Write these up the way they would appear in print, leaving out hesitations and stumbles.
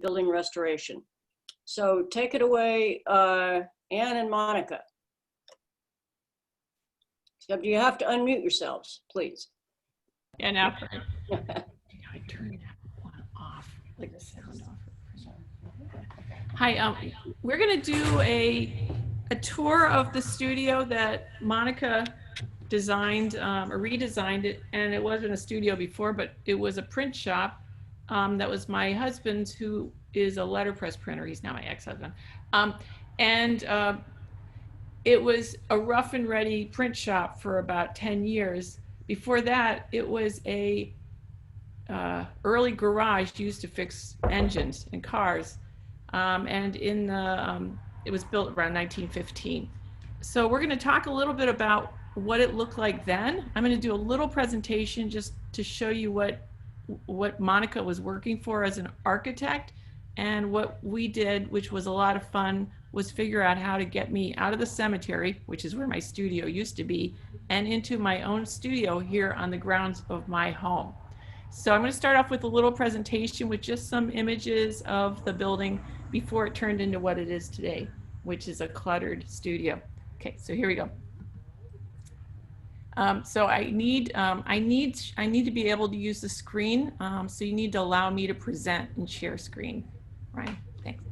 building restoration. So take it away, Anne and Monica. Except you have to unmute yourselves, please. Yeah, now I turned that one off, like the sound off. Hi, we're gonna do a tour of the studio that Monica designed or redesigned it, and it wasn't a studio before, but it was a print shop that was my husband's, who is a letterpress printer. He's now my ex-husband, and it was a rough and ready print shop for about 10 years. Before that, it was a early garage used to fix engines and cars, and in the it was built around 1915. So we're going to talk a little bit about what it looked like then. I'm going to do a little presentation just to show you what Monica was working for as an architect, and what we did, which was a lot of fun, was figure out how to get me out of the cemetery, which is where my studio used to be, and into my own studio here on the grounds of my home. So I'm going to start off with a little presentation with just some images of the building before it turned into what it is today, which is a cluttered studio. Okay, so here we go. So I need to be able to use the screen. So you need to allow me to present and share screen. Right? Thanks.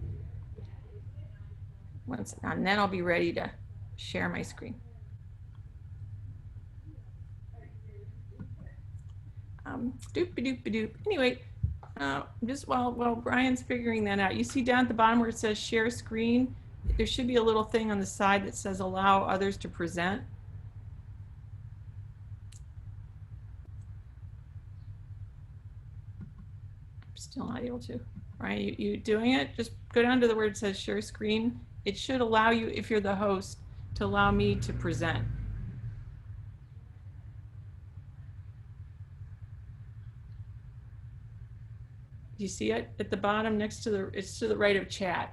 And then I'll be ready to share my screen. Doop-a-doop-a-doop. Anyway, just while Brian's figuring that out, you see down at the bottom where it says share screen, there should be a little thing on the side that says allow others to present. I'm still not able to. Brian, you doing it? Just go down to the where it says share screen. It should allow you, if you're the host, to allow me to present. Do you see it at the bottom next to the, it's to the right of chat.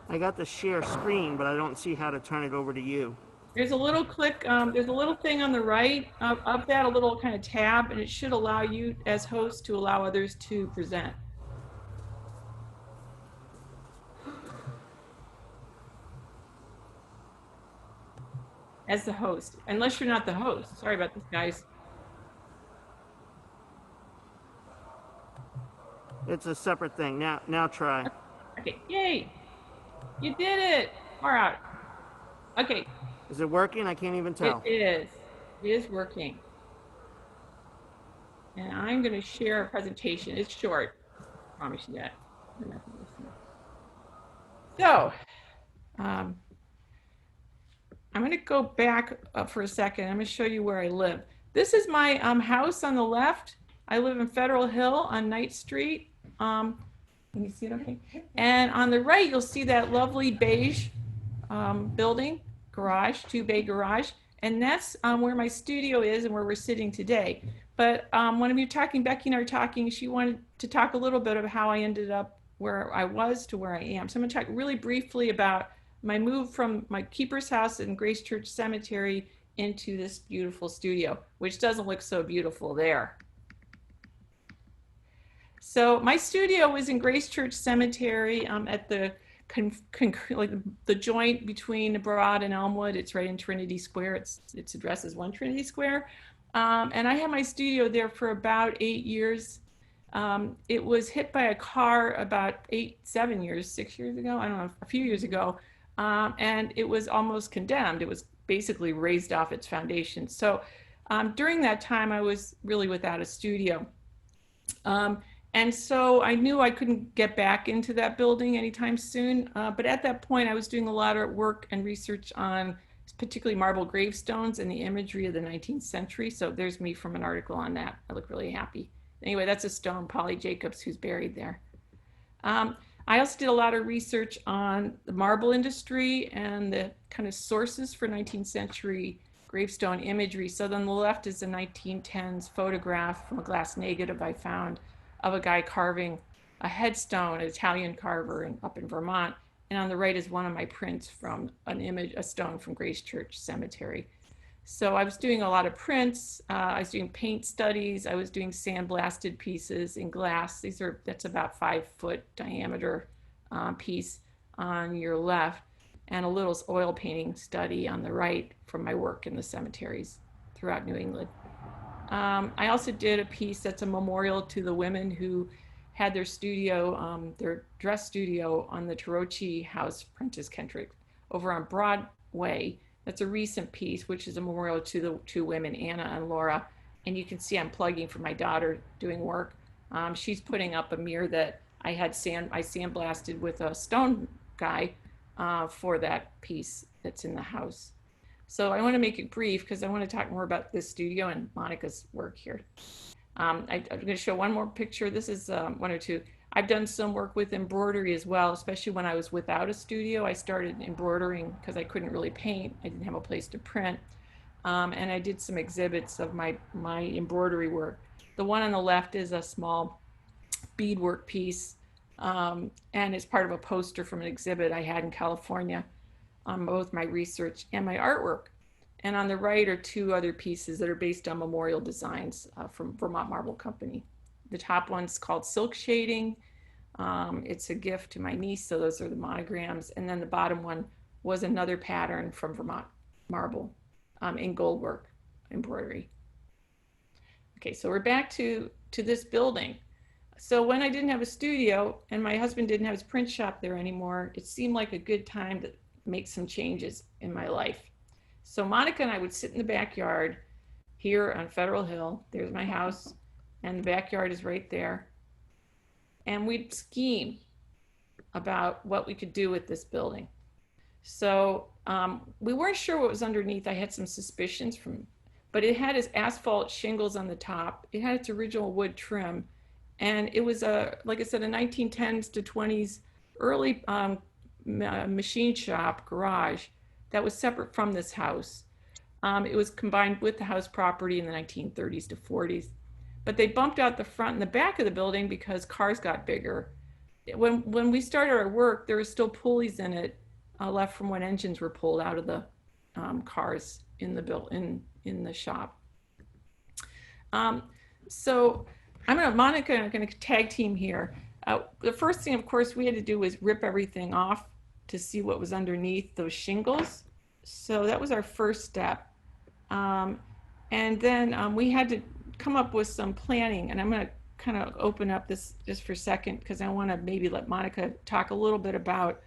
I got the share screen, but I don't see how to turn it over to you. There's a little click, there's a little thing on the right of that, a little kind of tab, and it should allow you as host to allow others to present. As the host, unless you're not the host. Sorry about this, guys. It's a separate thing. Now try. Okay, yay. You did it. Far out. Okay. Is it working? I can't even tell. It is. It is working. And I'm going to share a presentation. It's short. I promise you that. So, I'm going to go back up for a second. I'm going to show you where I live. This is my house on the left. I live in Federal Hill on Knight Street. Can you see it okay? And on the right, you'll see that lovely beige building, garage, 2-bay garage. And that's where my studio is and where we're sitting today. But when we were talking, Becky and I were talking, she wanted to talk a little bit of how I ended up where I was to where I am. So I'm going to talk really briefly about my move from my keeper's house in Grace Church Cemetery into this beautiful studio, which doesn't look so beautiful there. So my studio was in Grace Church Cemetery at the like the joint between Broad and Elmwood. It's right in Trinity Square. Its address is 1 Trinity Square. And I had my studio there for about 8 years. It was hit by a car about 6 years ago, I don't know, a few years ago. And it was almost condemned. It was basically raised off its foundation. So during that time, I was really without a studio. And so I knew I couldn't get back into that building anytime soon. But at that point, I was doing a lot of work and research on particularly marble gravestones and the imagery of the 19th century. So there's me from an article on that. I look really happy. Anyway, that's a stone, Polly Jacobs, who's buried there. I also did a lot of research on the marble industry and the kind of sources for 19th century gravestone imagery. So on the left is a 1910s photograph from a glass negative I found of a guy carving a headstone, an Italian carver up in Vermont. And on the right is one of my prints from an image, a stone from Grace Church Cemetery. So I was doing a lot of prints. I was doing paint studies. I was doing sandblasted pieces in glass. That's about 5-foot diameter piece on your left, and a little oil painting study on the right from my work in the cemeteries throughout New England. I also did a piece that's a memorial to the women who had their studio, their dress studio on the Tarochi House, Prentice Kendrick, over on Broadway. That's a recent piece, which is a memorial to the two women, Anna and Laura. And you can see I'm plugging for my daughter doing work. She's putting up a mirror that I sandblasted with a stone guy for that piece that's in the house. So I want to make it brief because I want to talk more about this studio and Monika's work here. I'm going to show one more picture. This is one or two. I've done some work with embroidery as well, especially when I was without a studio. I started embroidering because I couldn't really paint. I didn't have a place to print. And I did some exhibits of my embroidery work. The one on the left is a small beadwork piece, and it's part of a poster from an exhibit I had in California on both my research and my artwork. And on the right are two other pieces that are based on memorial designs from Vermont Marble Company. The top one's called Silk Shading. It's a gift to my niece, so those are the monograms. And then the bottom one was another pattern from Vermont Marble in goldwork embroidery. Okay, so we're back to this building. So when I didn't have a studio and my husband didn't have his print shop there anymore, it seemed like a good time to make some changes in my life. So Monika and I would sit in the backyard here on Federal Hill. There's my house, and the backyard is right there. And we'd scheme about what we could do with this building. So we weren't sure what was underneath. I had some suspicions but it had its asphalt shingles on the top. It had its original wood trim. And it was like I said, a 1910s to 20s early machine shop garage that was separate from this house. It was combined with the house property in the 1930s to 40s. But they bumped out the front and the back of the building because cars got bigger. When we started our work, there were still pulleys in it left from when engines were pulled out of the cars in the shop. So Monika and I are going to tag team here. The first thing, of course, we had to do was rip everything off to see what was underneath those shingles. So that was our first step. And then we had to come up with some planning. And I'm going to kind of open up this just for a second because I want to maybe let Monika talk a little bit about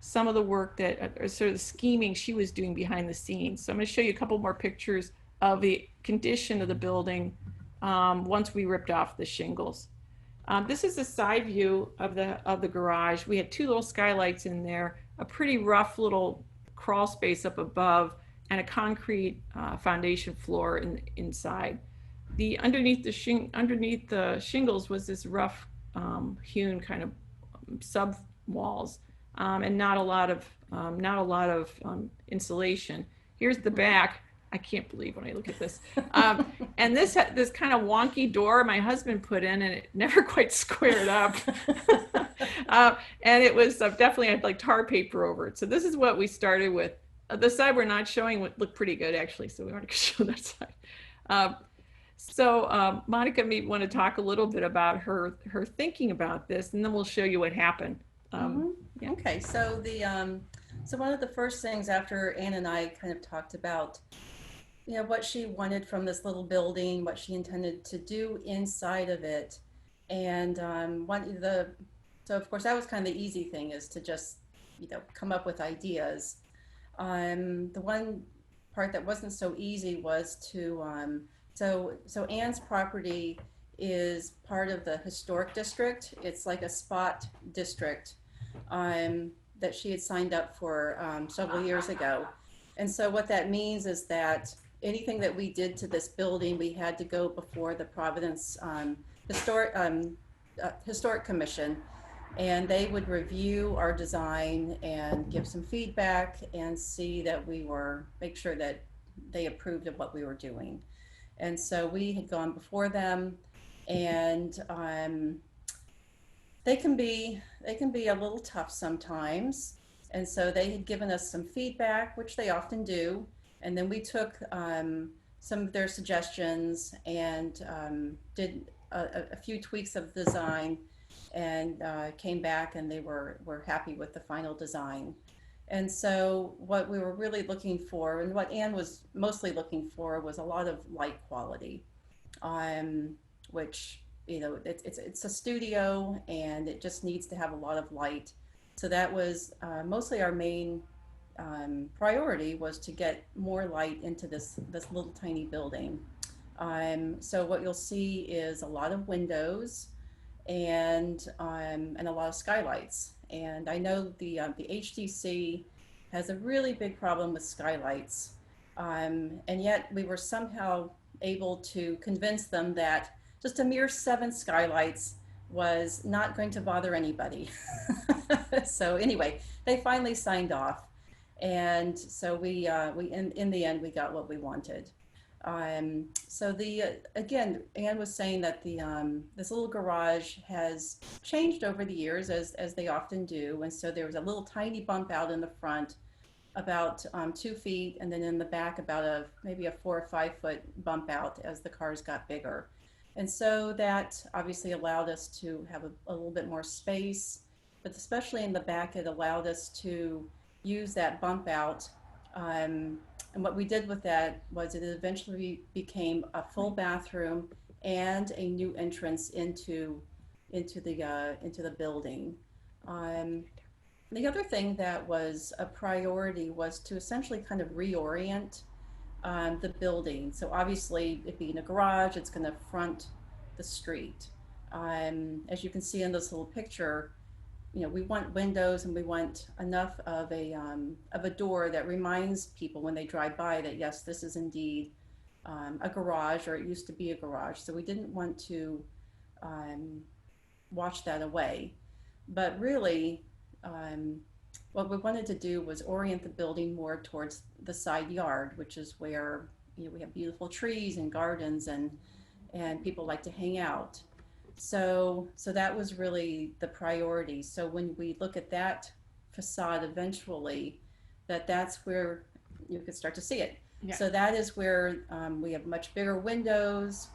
some of the work that, sort of the scheming she was doing behind the scenes. So I'm going to show you a couple more pictures of the condition of the building once we ripped off the shingles. This is a side view of the garage. We had two little skylights in there, a pretty rough little crawl space up above, and a concrete foundation floor inside. Underneath the shingles was this rough hewn kind of sub walls, and not a lot of insulation. Here's the back. I can't believe when I look at this. And this kind of wonky door my husband put in, and it never quite squared up. And it was definitely had like tar paper over it. So this is what we started with. The side we're not showing looked pretty good actually, so we weren't going to show that side. So Monika may want to talk a little bit about her thinking about this, and then we'll show you what happened. Yeah. Okay, so so one of the first things after Anne and I kind of talked about, what she wanted from this little building, what she intended to do inside of it, and so of course that was kind of the easy thing, is to just come up with ideas. The one part that wasn't so easy was to so Anne's property is part of the historic district. It's like a spot district that she had signed up for several years ago. And so what that means is that anything that we did to this building, we had to go before the Providence Historic Commission, and they would review our design and give some feedback and see that make sure that they approved of what we were doing. And so we had gone before them, and they can be a little tough sometimes. And so they had given us some feedback, which they often do. And then we took some of their suggestions and did a few tweaks of the design, and came back, and they were happy with the final design. And so what we were really looking for, and what Anne was mostly looking for, was a lot of light quality, which, it's a studio, and it just needs to have a lot of light. So that was mostly our main priority, was to get more light into this little tiny building. So what you'll see is a lot of windows, and a lot of skylights. And I know the HDC has a really big problem with skylights, and yet we were somehow able to convince them that just a mere 7 skylights was not going to bother anybody. So anyway, they finally signed off, and so we in the end we got what we wanted. So again, Anne was saying that this little garage has changed over the years, as they often do, and so there was a little tiny bump out in the front, about 2 feet, and then in the back about maybe a 4 or 5 foot bump out as the cars got bigger. And so that obviously allowed us to have a little bit more space, but especially in the back, it allowed us to use that bump out. And what we did with that was it eventually became a full bathroom and a new entrance into the building. The other thing that was a priority was to essentially kind of reorient the building. So obviously, it being a garage, it's going to front the street. As you can see in this little picture, we want windows, and we want enough of a door that reminds people when they drive by that, yes, this is indeed a garage, or it used to be a garage. So we didn't want to wash that away. But really, what we wanted to do was orient the building more towards the side yard, which is where we have beautiful trees and gardens, and people like to hang out. So that was really the priority. So when we look at that facade eventually, that's where you could start to see it. Yeah. So that is where we have much bigger windows.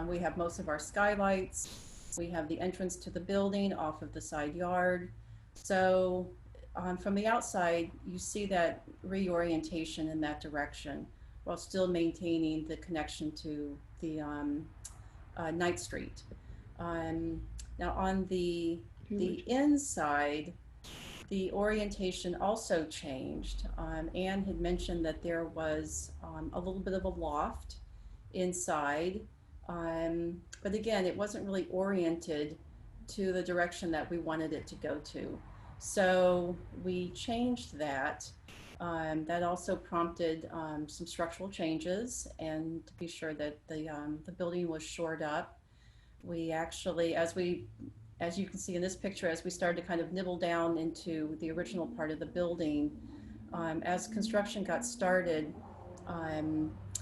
We have most of our skylights. We have the entrance to the building off of the side yard. So from the outside, you see that reorientation in that direction, while still maintaining the connection to the Ninth Street. Now on the inside, the orientation also changed. Anne had mentioned that there was a little bit of a loft inside, but again, it wasn't really oriented to the direction that we wanted it to go to. So we changed that. That also prompted some structural changes, and to be sure that the building was shored up. We actually, as you can see in this picture, as we started to kind of nibble down into the original part of the building, as construction got started,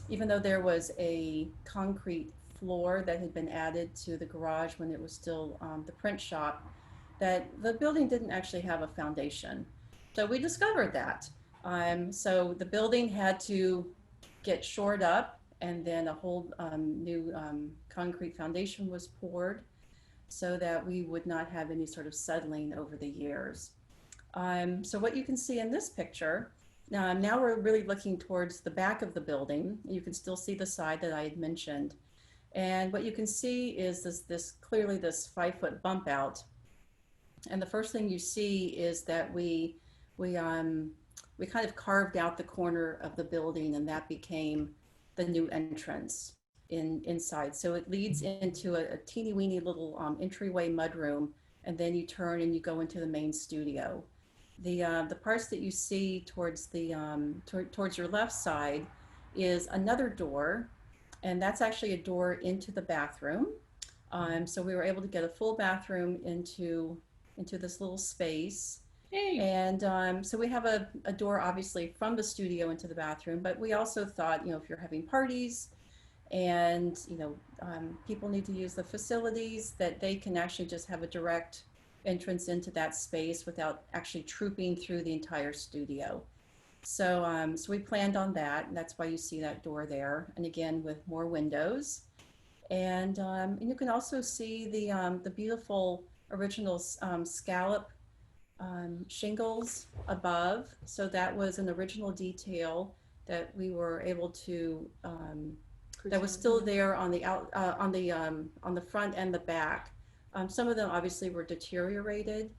even though there was a concrete floor that had been added to the garage when it was still the print shop, that the building didn't actually have a foundation. So we discovered that. So the building had to get shored up, and then a whole new concrete foundation was poured so that we would not have any sort of settling over the years. So what you can see in this picture, now we're really looking towards the back of the building. You can still see the side that I had mentioned. And what you can see is this clearly this 5 foot bump out. And the first thing you see is that we kind of carved out the corner of the building, and that became the new entrance inside. So it leads into a teeny weeny little entryway mudroom, and then you turn and you go into the main studio. The parts that you see towards towards your left side is another door, and that's actually a door into the bathroom. So we were able to get a full bathroom into this little space. Hey. And so we have a door obviously from the studio into the bathroom, but we also thought, if you're having parties and, people need to use the facilities, that they can actually just have a direct entrance into that space without actually trooping through the entire studio. So we planned on that, and that's why you see that door there. And again, with more windows. And you can also see the beautiful original scallop shingles above. So that was an original detail that we were able to that was still there on the on the front and the back. Some of them obviously were deteriorated,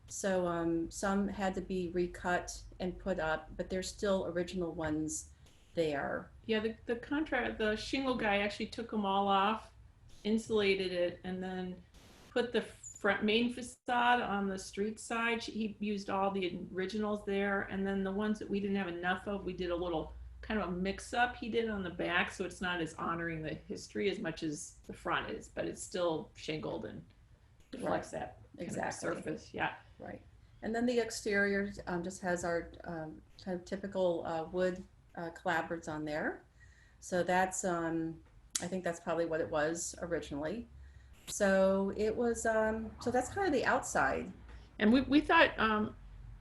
so some had to be recut and put up, but there's still original ones there. Yeah, the shingle guy actually took them all off, insulated it, and then put the front main facade on the street side. He used all the originals there, and then the ones that we didn't have enough of, we did a little kind of a mix up he did on the back, so it's not as honoring the history as much as the front is, but it's still shingled and reflects that Exactly. surface. Yeah. Right. And then the exterior just has our kind of typical wood clapboards on there. So that's, I think that's probably what it was originally. So it was, so that's kind of the outside. And we thought, and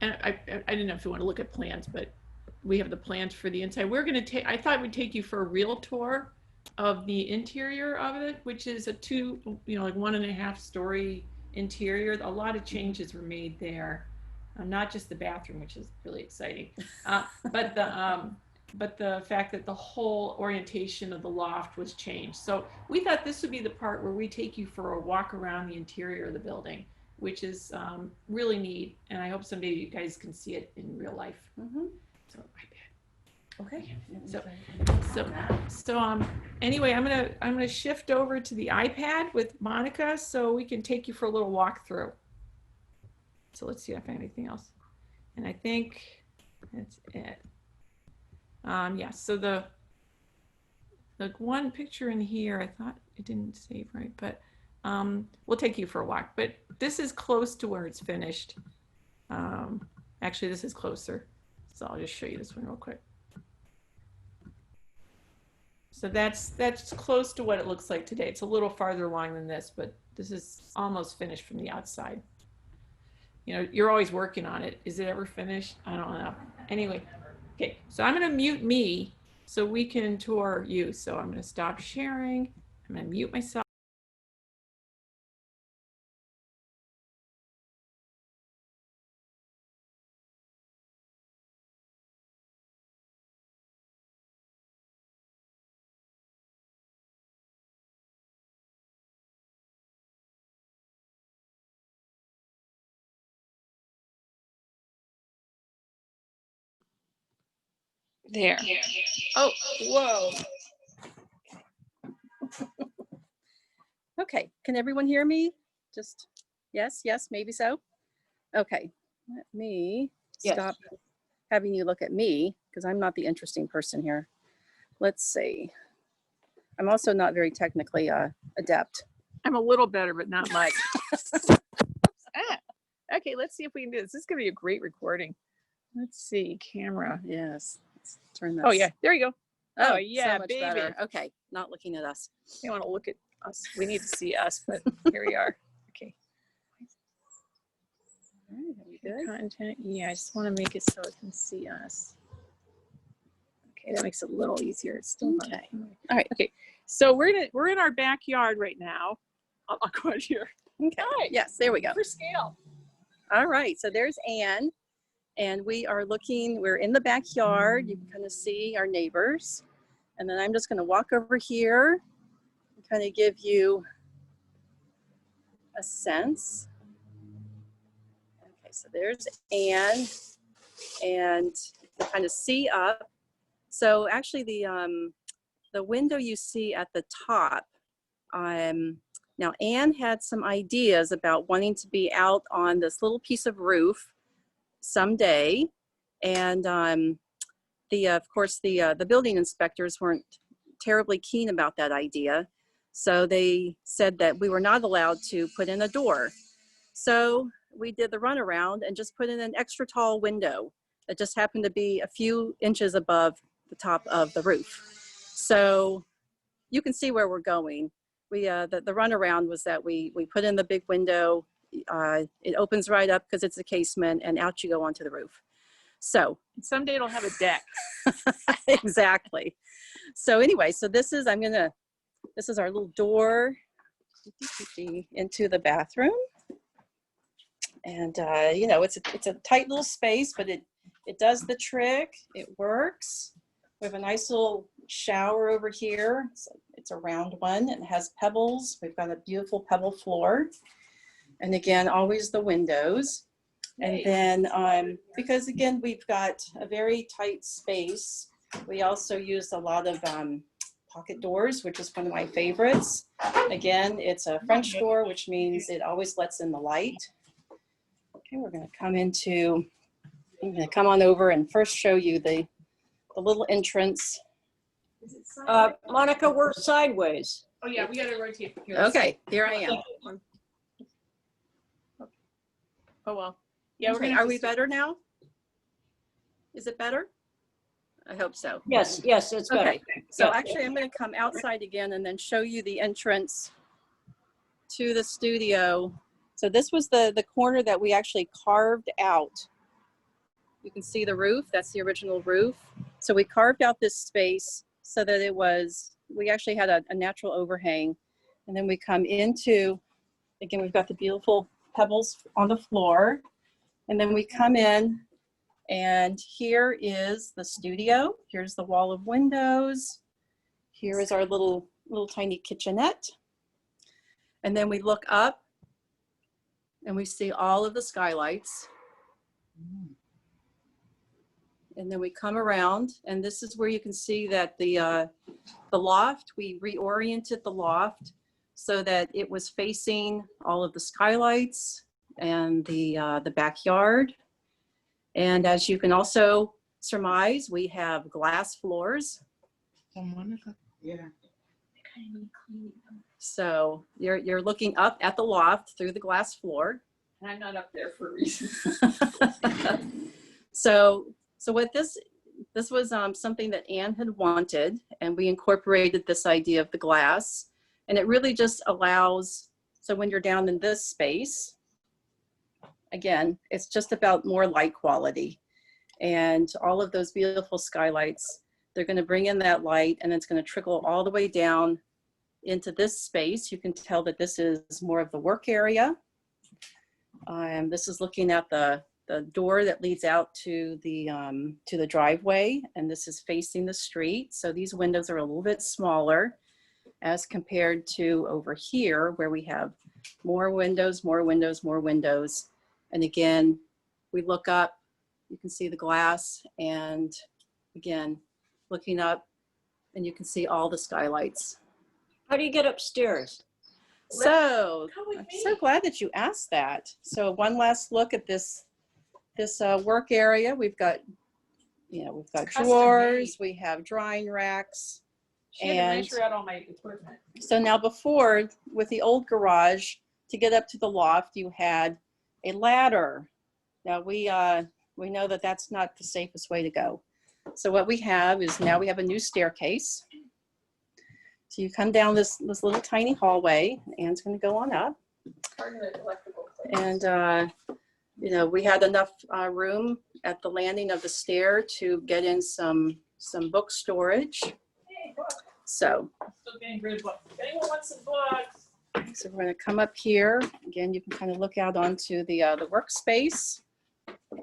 I didn't know if you want to look at plans, but we have the plans for the inside. We're going to take, I thought we'd take you for a real tour of the interior of it, which is a like 1.5 story interior. A lot of changes were made there, not just the bathroom, which is really exciting, but the fact that the whole orientation of the loft was changed. So we thought this would be the part where we take you for a walk around the interior of the building, which is really neat. And I hope someday you guys can see it in real life. Mm-hmm. So Okay. So anyway, I'm gonna shift over to the iPad with Monica so we can take you for a little walkthrough. So let's see if I have anything else. And I think that's it. Yeah, so the one picture in here, I thought it didn't save right, but we'll take you for a walk. But this is close to where it's finished. Actually, this is closer. So I'll just show you this one real quick. So that's close to what it looks like today. It's a little farther along than this, but this is almost finished from the outside. You know, you're always working on it. Is it ever finished? I don't know. Anyway, okay, so I'm going to mute me so we can tour you. So I'm going to stop sharing. I'm going to mute myself. There. Oh, whoa. Okay. Can everyone hear me? Just yes, maybe so. Okay. Let me stop having you look at me because I'm not the interesting person here. Let's see. I'm also not very technically adept. I'm a little better, but not much. Okay, let's see if we can do this. This is going to be a great recording. Let's see, camera. Yes. Let's turn this. Oh, yeah, there you go. Oh, yeah, so much baby. better. Okay, not looking at us. You want to look at us. We need to see us, but here we are. Okay. All right, are we good? Content. Yeah, I just want to make it so it can see us. Okay, that makes it a little easier. It's still not. Okay. All right. Okay, so we're in our backyard right now. I'll go out here. Okay. All right. Yes, there we go. For scale. All right, so there's Anne, and we're in the backyard. You can kind of see our neighbors. And then I'm just going to walk over here and kind of give you a sense. Okay, so there's Anne, and you can kind of see up. So actually the window you see at the top, now Anne had some ideas about wanting to be out on this little piece of roof someday. And of course, the building inspectors weren't terribly keen about that idea. So they said that we were not allowed to put in a door. So we did the runaround and just put in an extra tall window that just happened to be a few inches above the top of the roof. So you can see where we're going. The runaround was that we put in the big window. It opens right up because it's a casement, and out you go onto the roof. So Someday it'll have a deck. exactly. So anyway, so this is this is our little door into the bathroom. And you know, it's a tight little space, but it does the trick. It works. We have a nice little shower over here. It's a round one and it has pebbles. We've got a beautiful pebble floor. And again, always the windows. And then, because again, we've got a very tight space, we also used a lot of pocket doors, which is one of my favorites. Again, it's a French door, which means it always lets in the light. Okay, we're gonna I'm gonna come on over and first show you the little entrance. Monica, we're sideways. Oh yeah, we gotta rotate here. Okay, here I am. Oh well. Yeah, we're Okay, gonna. are we better now? Is it better? I hope so. Yes, yes, it's better. Okay, so actually I'm going to come outside again and then show you the entrance to the studio. So this was the corner that we actually carved out. You can see the roof, that's the original roof. So we carved out this space so that we actually had a natural overhang. And then we come into, again, we've got the beautiful pebbles on the floor. And then we come in and here is the studio. Here's the wall of windows. Here is our little tiny kitchenette. And then we look up and we see all of the skylights. And then we come around and this is where you can see that the loft, we reoriented the loft so that it was facing all of the skylights and the backyard. And as you can also surmise, we have glass floors. Monika? Yeah. So you're looking up at the loft through the glass floor. And I'm not up there for a reason. So what this was something that Anne had wanted, and we incorporated this idea of the glass, and it really just allows, so when you're down in this space, again, it's just about more light quality. And all of those beautiful skylights, they're going to bring in that light and it's going to trickle all the way down into this space. You can tell that this is more of the work area. This is looking at the door that leads out to the driveway, and this is facing the street. So these windows are a little bit smaller as compared to over here where we have more windows, more windows, more windows. And again, we look up, you can see the glass, and again, looking up and you can see all the skylights. How do you get upstairs? So I'm so glad that you asked that. So one last look at this work area. We've got drawers, we have drying racks. She had to measure out all my equipment. So now before, with the old garage, to get up to the loft, you had a ladder. Now we know that that's not the safest way to go. So what we have is now we have a new staircase. So you come down this little tiny hallway. Anne's going to go on up. And we had enough room at the landing of the stair to get in some book storage. So Still getting rid of books. Anyone wants some books? So we're going to come up here. Again, you can kind of look out onto the workspace.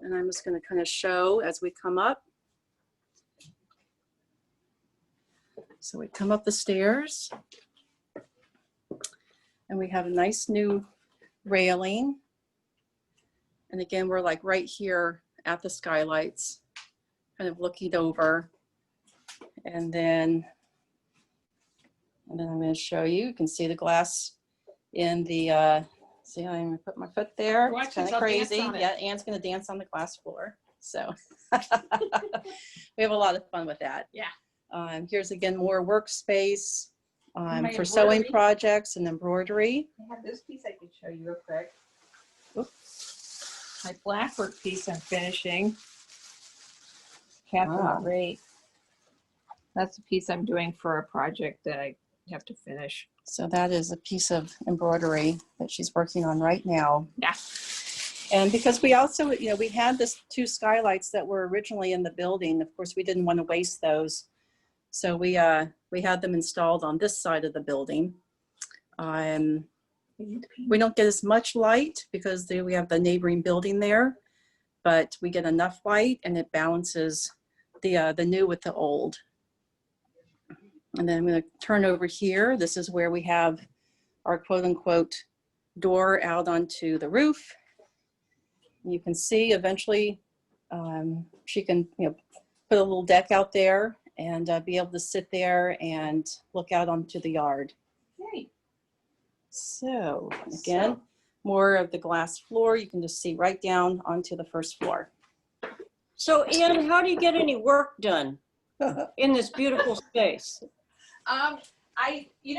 And I'm just going to kind of show as we come up. So we come up the stairs. And we have a nice new railing. And again, we're like right here at the skylights, kind of looking over. And then I'm going to show you. You can see the glass in the, see how I'm going to put my foot there? Watch It's kind this, of I'll dance crazy. on it. Yeah, Anne's going to dance on the glass floor. So we have a lot of fun with that. Yeah. Here's again more workspace My for sewing embroidery. projects and embroidery. I have this piece I can show you real quick. My blackwork piece I'm finishing. Wow. Rate. That's a piece I'm doing for a project that I have to finish. So that is a piece of embroidery that she's working on right now. Yeah. And because we also, we had this 2 skylights that were originally in the building. Of course, we didn't want to waste those. So we had them installed on this side of the building. We don't get as much light because we have the neighboring building there, but we get enough light and it balances the new with the old. And then I'm going to turn over here. This is where we have our quote unquote door out onto the roof. You can see eventually she can put a little deck out there and be able to sit there and look out onto the yard. Great. So again, more of the glass floor. You can just see right down onto the first floor. So Ann, how do you get any work done in this beautiful space?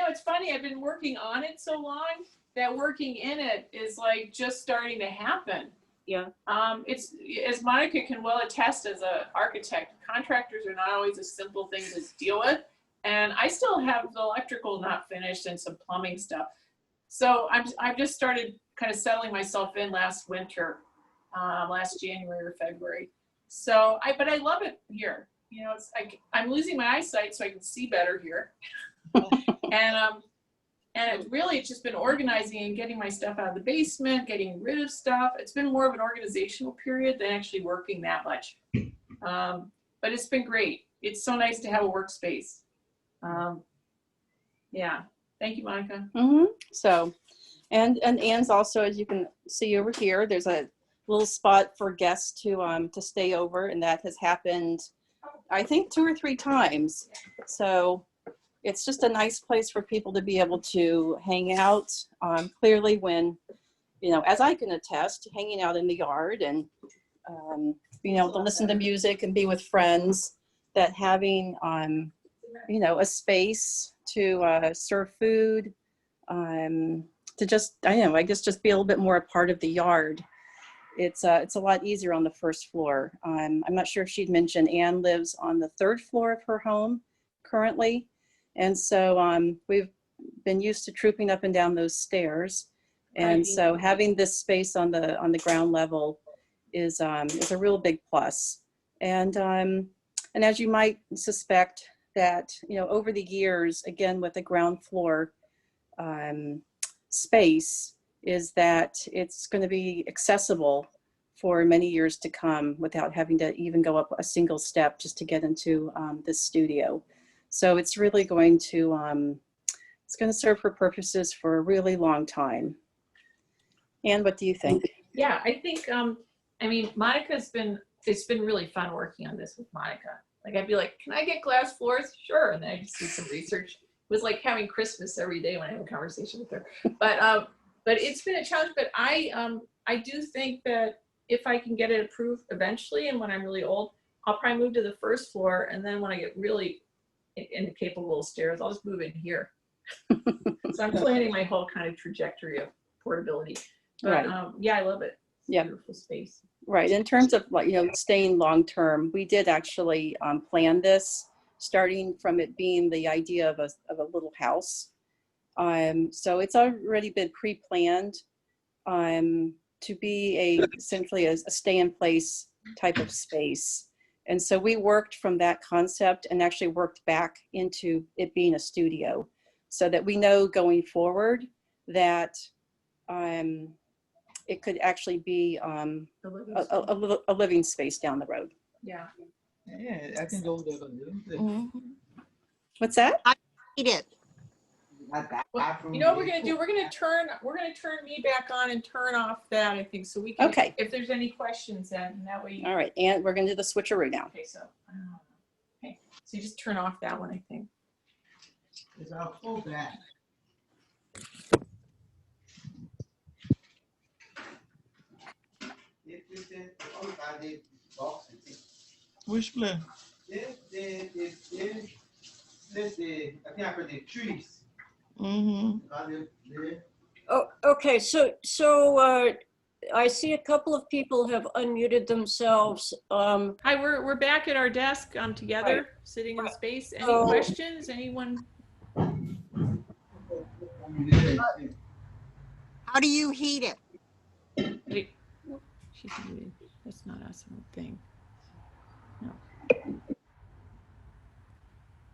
It's funny, I've been working on it so long that working in it is like just starting to happen. Yeah. It's, as Monica can well attest as an architect, contractors are not always a simple thing to deal with. And I still have the electrical not finished and some plumbing stuff. So I've just started kind of settling myself in last winter, last January or February. So but I love it here. It's like I'm losing my eyesight so I can see better here. And it's just been organizing and getting my stuff out of the basement, getting rid of stuff. It's been more of an organizational period than actually working that much. But it's been great. It's so nice to have a workspace. Yeah. Thank you, Monica. Mm-hmm. So, and Ann's also, as you can see over here, there's a little spot for guests to stay over, and that has happened, I think, 2 or 3 times. So it's just a nice place for people to be able to hang out. Clearly when, as I can attest, hanging out in the yard and being able to listen to music and be with friends, that having, a space to serve food, to just, I guess just be a little bit more a part of the yard. It's a lot easier on the first floor. I'm not sure if she'd mentioned Ann lives on the 3rd floor of her home currently. And so we've been used to trooping up and down those stairs. And so having this space on the ground level is a real big plus. And as you might suspect that, over the years, again, with the ground floor space, is that it's going to be accessible for many years to come without having to even go up a single step just to get into this studio. So it's really going to, serve her purposes for a really long time. Ann, what do you think? Yeah, I think, Monica's it's been really fun working on this with Monica. Like, I'd be like, can I get glass floors? Sure. And then I just do some research. It was like having Christmas every day when I have a conversation with her. But it's been a challenge. But I do think that if I can get it approved eventually, and when I'm really old, I'll probably move to the 1st floor. And then when I get really incapable of stairs, I'll just move in here. So I'm planning my whole kind of trajectory of portability. But Right. Yeah, I love it. It's Yeah. beautiful space. Right. In terms of staying long term, we did actually plan this, starting from it being the idea of a little house. So it's already been pre-planned to be essentially a stay-in-place type of space. And so we worked from that concept and actually worked back into it being a studio, so that we know going forward that it could actually be a living space down the road. Yeah. Yeah, I can go there. What's that? Eat it. Well, you know what we're gonna do? We're gonna turn me back on and turn off that, I think, so we can. Okay. If there's any questions, then that way. All right, and we're going to do the switcheroo now. Okay, so okay, so you just turn off that one, I think. It's our full back. Which play? Mm-hmm. Oh, okay. So I see a couple of people have unmuted themselves. Hi, we're back at our desk together, Right. sitting in space. Any So- questions? Anyone? How do you heat it? Wait, She's muted. That's not us, I don't think. No.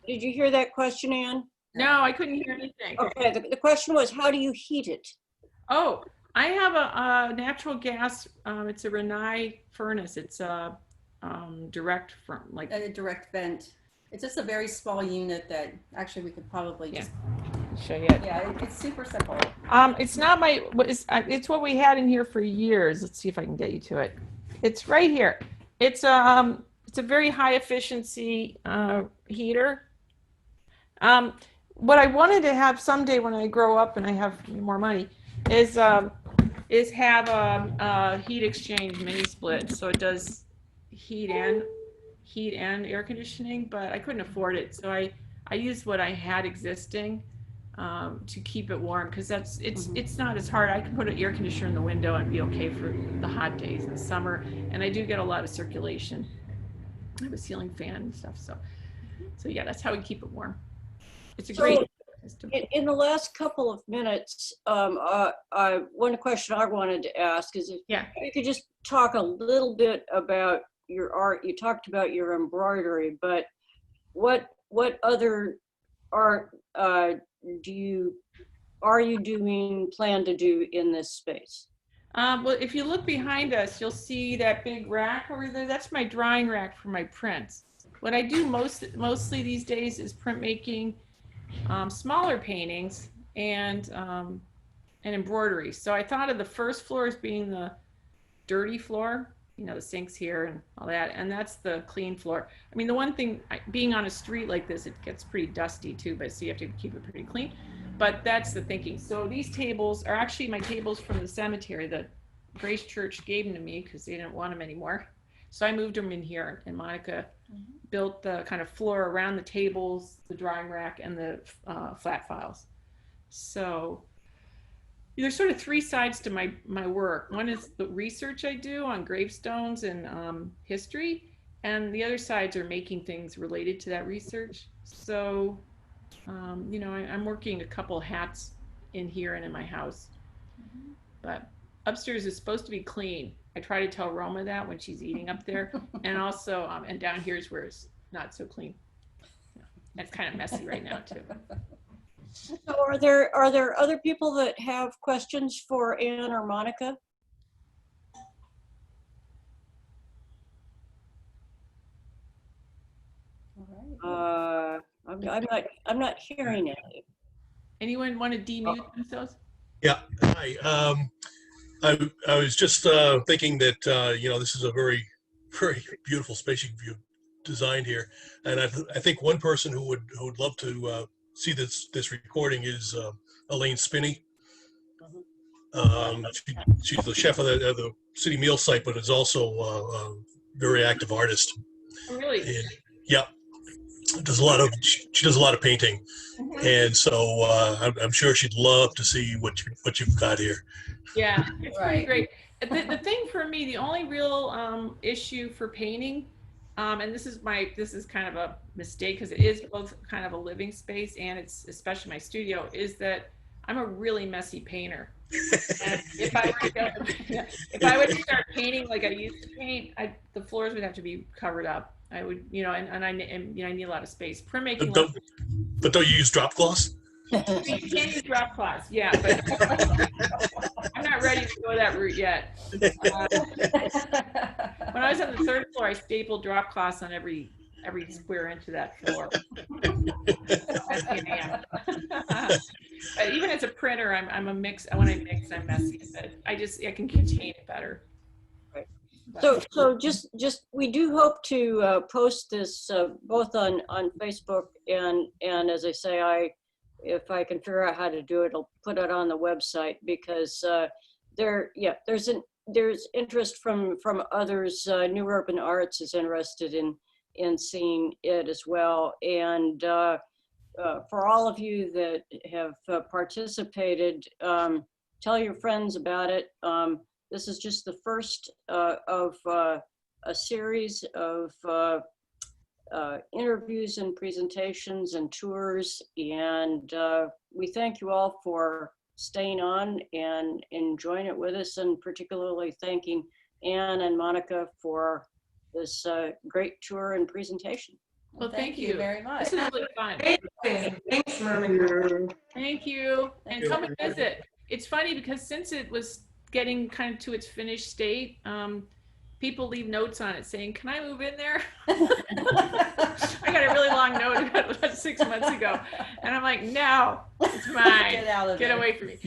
Did you hear that question, Ann? No, I couldn't hear anything. Okay, the question was, how do you heat it? Oh, I have a natural gas. It's a Renai furnace. It's a direct from like A direct vent. It's just a very small unit that actually we could probably just, show you. yeah, it's super simple. It's not my. It's what we had in here for years. Let's see if I can get you to it. It's right here. It's a very high efficiency heater. What I wanted to have someday when I grow up and I have more money is have a heat exchange mini split, so it does heat and air conditioning, but I couldn't afford it, so I used what I had existing to keep it warm, because it's not as hard. I can put an air conditioner in the window and be okay for the hot days in the summer, and I do get a lot of circulation. I have a ceiling fan and stuff, so yeah, that's how we keep it warm. It's a great system. In the last couple of minutes, one question I wanted to ask is if you could just talk a little bit about your art. You talked about your embroidery, but what other art are you plan to do in this space? Well, if you look behind us, you'll see that big rack over there. That's my drawing rack for my prints. What I do mostly these days is printmaking, smaller paintings, and embroidery. So I thought of the first floor as being the dirty floor, the sinks here and all that, and that's the clean floor. I mean, the one thing, being on a street like this, it gets pretty dusty too, but so you have to keep it pretty clean. But that's the thinking. So these tables are actually my tables from the cemetery that Grace Church gave them to me because they didn't want them anymore. So I moved them in here, and Monika built the kind of floor around the tables, the drawing rack, and the flat files. So there's sort of three sides to my work. One is the research I do on gravestones and history, and the other sides are making things related to that research. So, I'm working a couple hats in here and in my house, but upstairs is supposed to be clean. I try to tell Roma that when she's eating up there, and also, and down here is where it's not so clean. That's kind of messy right now too. So are there other people that have questions for Ann or Monika? I'm not hearing it. Anyone want to demute themselves? Yeah, hi. I was just thinking that this is a very, very beautiful space you've designed here, and I think one person who would love to see this recording is Elaine Spinney. She's the chef of the city meal site, but is also a very active artist. Oh, really? And, yeah. She does a lot of painting, and so I'm sure she'd love to see what you've got here. Yeah, it's pretty great. The thing for me, the only real issue for painting, and this is kind of a mistake because it is both kind of a living space and it's especially my studio, is that I'm a really messy painter. And if I were to start painting like I used to paint, the floors would have to be covered up. I would, and I need a lot of space. Printmaking. But don't you use drop cloths? You can't use drop cloths, yeah, but I'm not ready to go that route yet. When I was on the third floor, I stapled drop cloths on every square inch of that floor. But even as a printer, I'm a mix. When I mix, I'm messy. But I can contain it better. So just we do hope to post this both on Facebook and as I say, if I can figure out how to do it, I'll put it on the website because there's interest from others. New Urban Arts is interested in seeing it as well, and for all of you that have participated, tell your friends about it. This is just the first of a series of interviews and presentations and tours, and we thank you all for staying on and enjoying it with us, and particularly thanking Anne and Monica for this great tour and presentation. Well, thank you very much. This is really fun. Thanks, Monica. Thank you. And you. come and visit. It's funny because since it was getting kind of to its finished state, people leave notes on it saying, "Can I move in there?" I got a really long note about 6 months ago, and I'm like, "No, it's mine. Get out of Get there. away from me."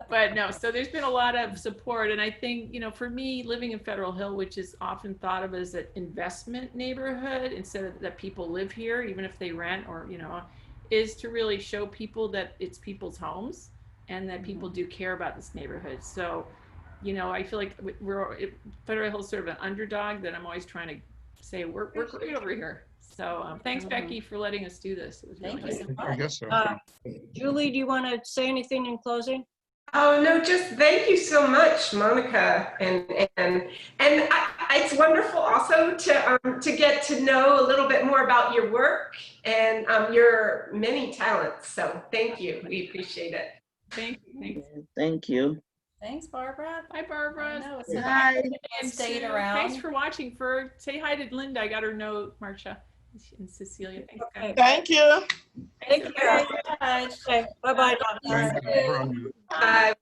But no. So there's been a lot of support, and I think, you know, for me, living in Federal Hill, which is often thought of as an investment neighborhood instead of that people live here, even if they rent or, you know, is to really show people that it's people's homes and that people do care about this neighborhood. So, you know, I feel like Federal Hill is sort of an underdog that I'm always trying to say we're great over here. So thanks, Becky, for letting us do this. It was really Thank you nice. so I much. guess so. Julie, do you want to say anything in closing? Oh no, just thank you so much, Monica, and it's wonderful also to get to know a little bit more about your work and your many talents. So thank you, we appreciate it. Thank you. Thanks. Thank you. Thanks, Barbara. Hi, I Barbara. know, it's so Hi. nice And to stayed Sue, around. Thanks for watching. Say hi to Linda. I got her note, Marcia and Cecilia. Thanks, guys. Okay. Thank you. Take care. Bye. Okay. Bye-bye. Thank you. Bye.